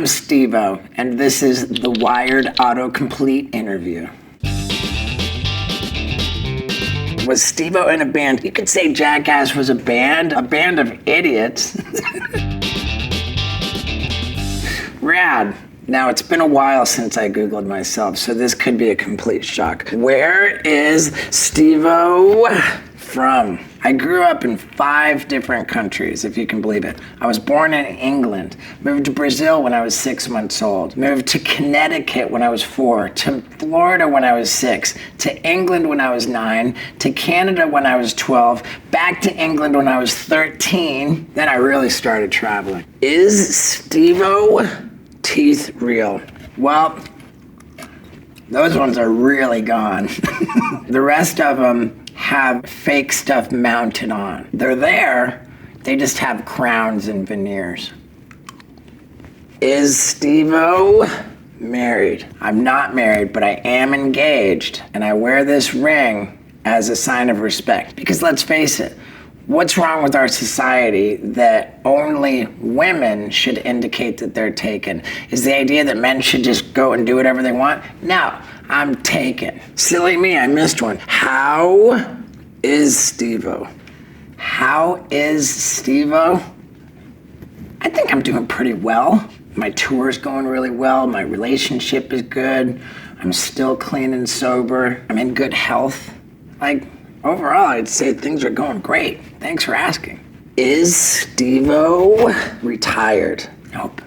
I'm Steve-O, and this is the WIRED Autocomplete Interview. Was Steve-O in a band? You could say Jackass was a band of idiots. Rad. Now, it's been a while since I Googled myself, so this could be a complete shock. Where is Steve-O from? I grew up in 5 different countries, if you can believe it. I was born in England, moved to Brazil when I was 6 months old, moved to Connecticut when I was 4, to Florida when I was 6, to England when I was 9, to Canada when I was 12, back to England when I was 13, then I really started traveling. Is Steve-O teeth real? Well, those ones are really gone. The rest of them have fake stuff mounted on. They're there, they just have crowns and veneers. Is Steve-O married? I'm not married, but I am engaged, and I wear this ring as a sign of respect. Because let's face it, what's wrong with our society that only women should indicate that they're taken? Is the idea that men should just go and do whatever they want? No, I'm taken. Silly me, I missed one. How is Steve-O? How is Steve-O? I think I'm doing pretty well. My tour's going really well. My relationship is good. I'm still clean and sober. I'm in good health. Overall, I'd say things are going great. Thanks for asking. Is Steve-O retired? Nope,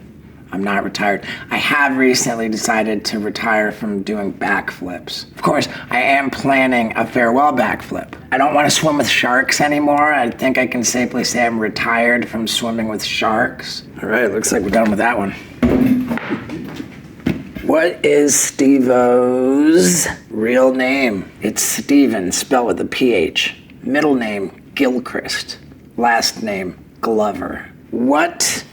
I'm not retired. I have recently decided to retire from doing backflips. Of course, I am planning a farewell backflip. I don't want to swim with sharks anymore. I think I can safely say I'm retired from swimming with sharks. All right, looks like we're done with that one. What is Steve-O's real name? It's Steven, spelled with a PH. Middle name, Gilchrist. Last name, Glover. What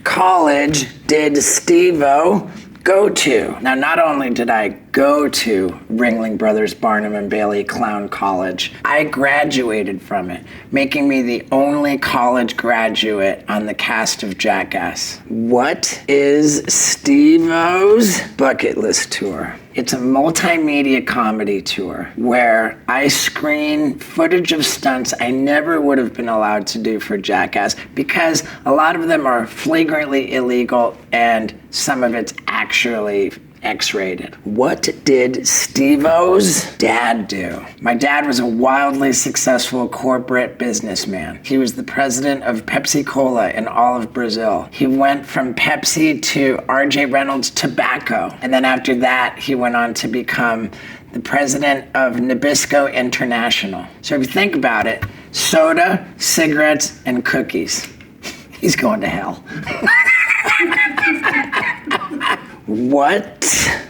college did Steve-O go to? Now, not only did I go to Ringling Brothers Barnum and Bailey Clown College, I graduated from it, making me the only college graduate on the cast of Jackass. What is Steve-O's bucket list tour? It's a multimedia comedy tour where I screen footage of stunts I never would have been allowed to do for Jackass because a lot of them are flagrantly illegal and some of it's actually X-rated. What did Steve-O's dad do? My dad was a wildly successful corporate businessman. He was the president of Pepsi Cola in all of Brazil. He went from Pepsi to RJ Reynolds Tobacco. And then after that, he went on to become the president of Nabisco International. So if you think about it, soda, cigarettes, and cookies. He's going to hell. What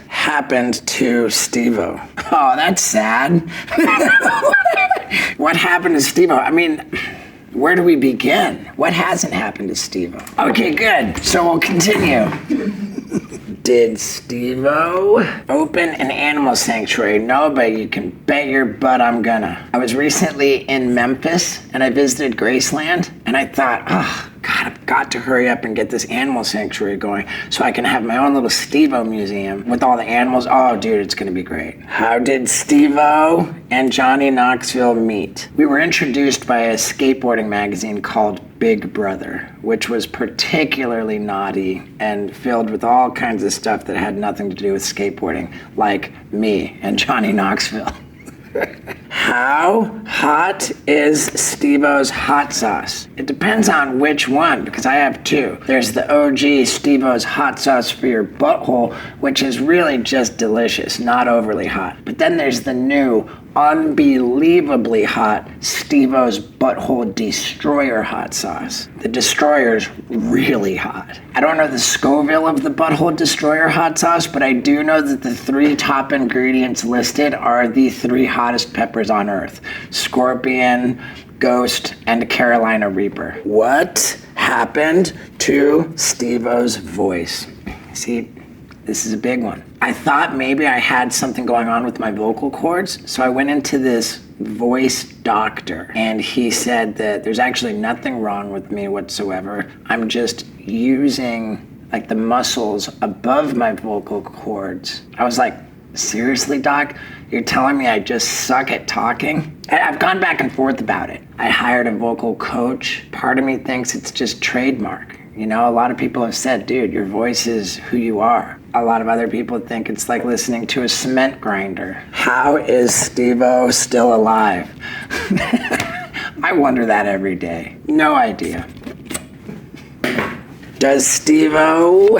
happened to Steve-O? Oh, that's sad. What happened to Steve-O? I mean, where do we begin? What hasn't happened to Steve-O? Okay, good. So we'll continue. Did Steve-O open an animal sanctuary? No, but you can bet your butt I'm gonna. I was recently in Memphis and I visited Graceland and I thought, oh, God, I've got to hurry up and get this animal sanctuary going so I can have my own little Steve-O museum with all the animals. Oh, dude, it's gonna be great. How did Steve-O and Johnny Knoxville meet? We were introduced by a skateboarding magazine called Big Brother, which was particularly naughty and filled with all kinds of stuff that had nothing to do with skateboarding, like me and Johnny Knoxville. How hot is Steve-O's hot sauce? It depends on which one, because I have 2. There's the OG Steve-O's hot sauce for your butthole, which is really just delicious, not overly hot. But then there's the new, unbelievably hot Steve-O's Butthole Destroyer hot sauce. The Destroyer's really hot. I don't know the Scoville of the Butthole Destroyer hot sauce, but I do know that the 3 top ingredients listed are the 3 hottest peppers on earth: Scorpion, Ghost, and Carolina Reaper. What happened to Steve-O's voice? See, this is a big one. I thought maybe I had something going on with my vocal cords, so I went into this voice doctor, and he said that there's actually nothing wrong with me whatsoever. I'm just using like the muscles above my vocal cords. I was like, seriously, doc? You're telling me I just suck at talking? I've gone back and forth about it. I hired a vocal coach. Part of me thinks it's just trademark. You know, a lot of people have said, dude, your voice is who you are. A lot of other people think it's like listening to a cement grinder. How is Steve-O still alive? I wonder that every day. No idea. Does Steve-O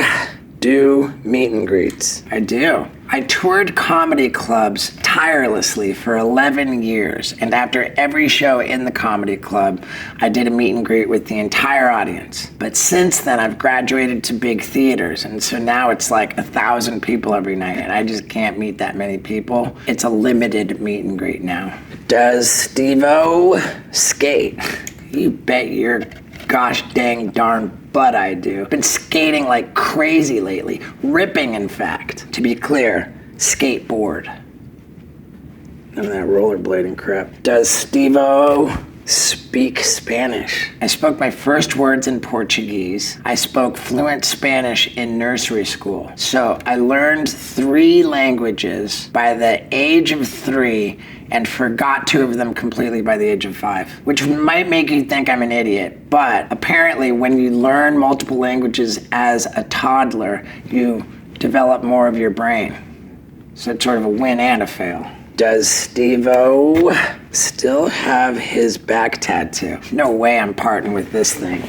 do meet and greets? I do. I toured comedy clubs tirelessly for 11 years, and after every show in the comedy club, I did a meet and greet with the entire audience. But since then, I've graduated to big theaters, and so now it's like 1,000 people every night, and I just can't meet that many people. It's a limited meet and greet now. Does Steve-O skate? You bet your gosh dang darn butt I do. Been skating like crazy lately. Ripping, in fact. To be clear, skateboard. None of that rollerblading crap. Does Steve-O speak Spanish? I spoke my first words in Portuguese. I spoke fluent Spanish in nursery school. So I learned 3 languages by the age of 3 and forgot 2 of them completely by the age of 5, which might make you think I'm an idiot, but apparently when you learn multiple languages as a toddler, you develop more of your brain. So it's sort of a win and a fail. Does Steve-O still have his back tattoo? No way I'm parting with this thing.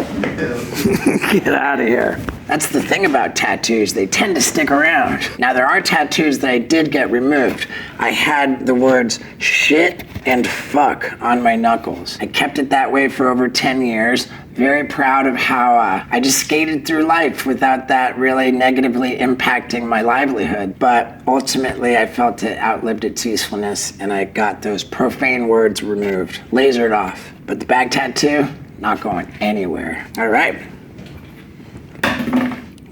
Get out of here. That's the thing about tattoos, they tend to stick around. Now there are tattoos that I did get removed. I had the words shit and fuck on my knuckles. I kept it that way for over 10 years. Very proud of how I just skated through life without that really negatively impacting my livelihood. But ultimately I felt it outlived its usefulness and I got those profane words removed, lasered off. But the back tattoo, not going anywhere. All right.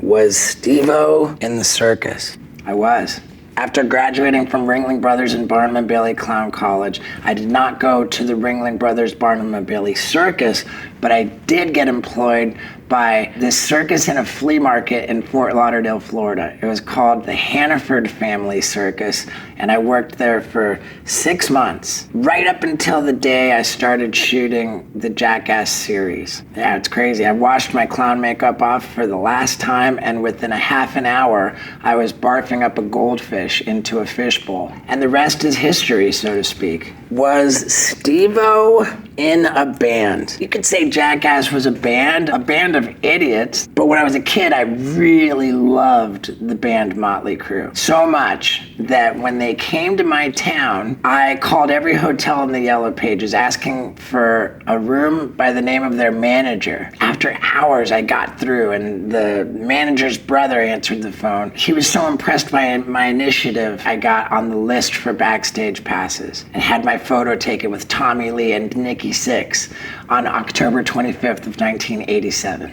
Was Steve-O in the circus? I was. After graduating from Ringling Brothers and Barnum and Bailey Clown College, I did not go to the Ringling Brothers Barnum and Bailey Circus, but I did get employed by this circus in a flea market in Fort Lauderdale, Florida. It was called the Hannaford Family Circus, and I worked there for 6 months, right up until the day I started shooting the Jackass series. Yeah, it's crazy. I washed my clown makeup off for the last time, and within a half an hour, I was barfing up a goldfish into a fishbowl. And the rest is history, so to speak. Was Steve-O in a band? You could say Jackass was a band of idiots, but when I was a kid, I really loved the band Motley Crue. So much that when they came to my town, I called every hotel in the Yellow Pages asking for a room by the name of their manager. After hours, I got through, and the manager's brother answered the phone. He was so impressed by my initiative, I got on the list for backstage passes and had my photo taken with Tommy Lee and Nikki Sixx on October 25th of 1987.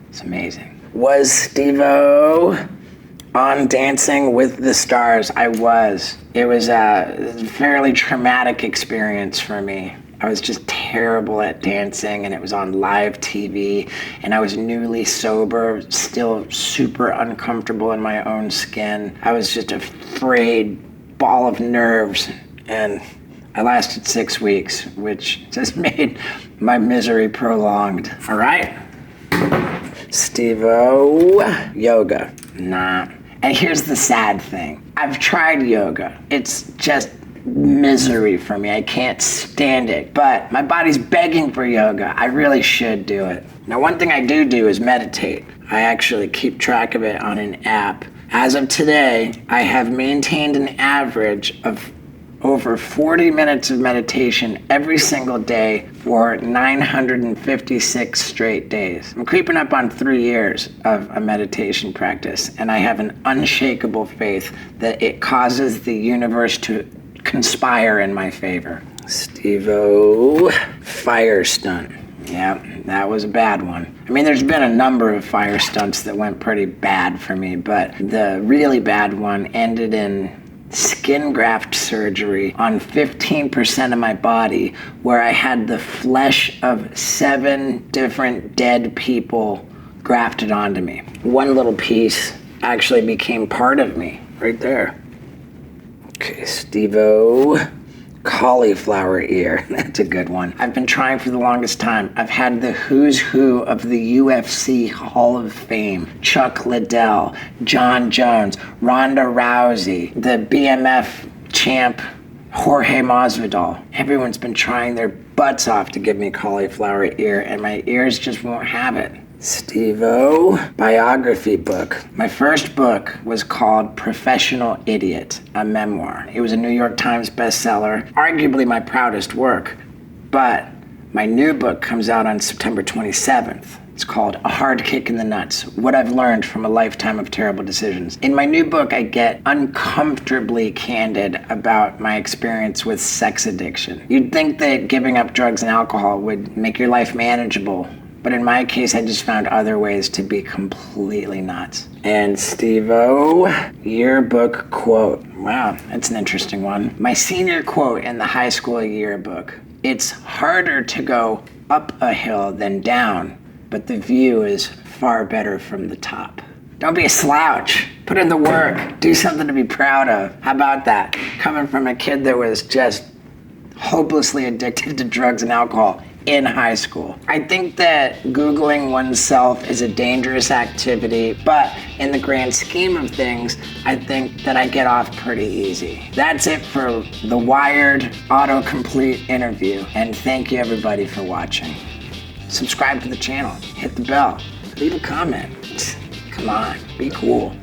It's amazing. Was Steve-O on Dancing with the Stars? I was. It was a fairly traumatic experience for me. I was just terrible at dancing, and it was on live TV, and I was newly sober, still super uncomfortable in my own skin. I was just a frayed ball of nerves, and I lasted 6 weeks, which just made my misery prolonged. All right. Steve-O, yoga. Nah. And here's the sad thing. I've tried yoga. It's just misery for me. I can't stand it. But my body's begging for yoga. I really should do it. Now, one thing I do is meditate. I actually keep track of it on an app. As of today, I have maintained an average of over 40 minutes of meditation every single day for 956 straight days. I'm creeping up on 3 years of a meditation practice, and I have an unshakable faith that it causes the universe to conspire in my favor. Steve-O, fire stunt. Yeah, that was a bad one. I mean, there's been a number of fire stunts that went pretty bad for me, but the really bad one ended in skin graft surgery on 15% of my body, where I had the flesh of 7 different dead people grafted onto me. One little piece actually became part of me, right there. Okay, Steve-O, cauliflower ear. That's a good one. I've been trying for the longest time. I've had the who's who of the UFC Hall of Fame. Chuck Liddell, John Jones, Ronda Rousey, the BMF champ, Jorge Masvidal. Everyone's been trying their butts off to give me cauliflower ear, and my ears just won't have it. Steve-O biography book. My first book was called Professional Idiot, a memoir. It was a New York Times bestseller, arguably my proudest work. But my new book comes out on September 27th. It's called A Hard Kick in the Nuts, What I've Learned from a Lifetime of Terrible Decisions. In my new book, I get uncomfortably candid about my experience with sex addiction. You'd think that giving up drugs and alcohol would make your life manageable, but in my case, I just found other ways to be completely nuts. And Steve-O yearbook quote. Wow, that's an interesting one. My senior quote in the high school yearbook. It's harder to go up a hill than down, but the view is far better from the top. Don't be a slouch. Put in the work. Do something to be proud of. How about that? Coming from a kid that was just hopelessly addicted to drugs and alcohol in high school. I think that Googling oneself is a dangerous activity, but in the grand scheme of things, I think that I get off pretty easy. That's it for the Wired Autocomplete Interview, and thank you everybody for watching. Subscribe to the channel, hit the bell, leave a comment. Come on, be cool.